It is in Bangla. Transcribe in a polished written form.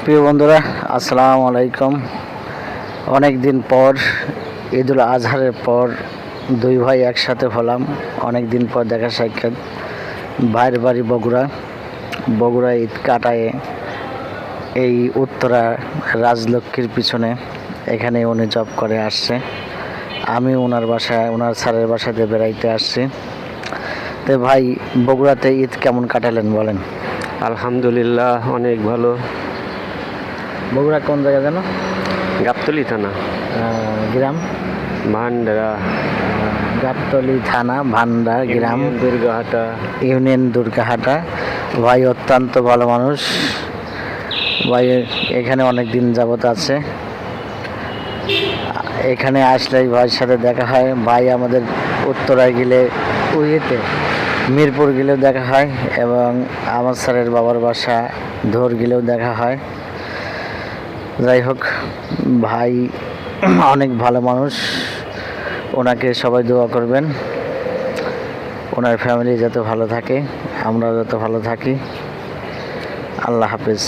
প্রিয় বন্ধুরা, আসসালামু আলাইকুম। অনেক দিন পর, ঈদুল আজহারের পর দুই ভাই একসাথে হলাম। অনেক দিন পর দেখা সাক্ষাৎ। ভাইয়ের বাড়ি বগুড়া ঈদ কাটায় এই উত্তরা রাজলক্ষ্মীর পিছনে। এখানে উনি জব করে আসছে। আমি ওনার স্যারের বাসাতে বেড়াইতে আসছি। তো ভাই, বগুড়াতে ঈদ কেমন কাটালেন বলেন? আলহামদুলিল্লাহ, অনেক ভালো। বগুড়া কোন জায়গা যেন? গাবতলী থানা, গ্রাম ভান্ডারা। গাবতলী থানা, ভান্ডার গ্রাম, দুর্গাহাটা ইউনিয়ন দুর্গাহাটা। ভাই অত্যন্ত ভালো মানুষ। ভাই এখানে অনেক দিন যাবত আছে। এখানে আসলেই ভাইয়ের সাথে দেখা হয়। ভাই আমাদের উত্তরায় গেলে মিরপুর গেলেও দেখা হয়, এবং আমার স্যারের বাবার বাসা ধর গেলেও দেখা হয়। যাই হোক, ভাই অনেক ভালো মানুষ। ওনাকে সবাই দোয়া করবেন, ওনার ফ্যামিলি যাতে ভালো থাকে, আমরা যাতে ভালো থাকি। আল্লাহ হাফেজ।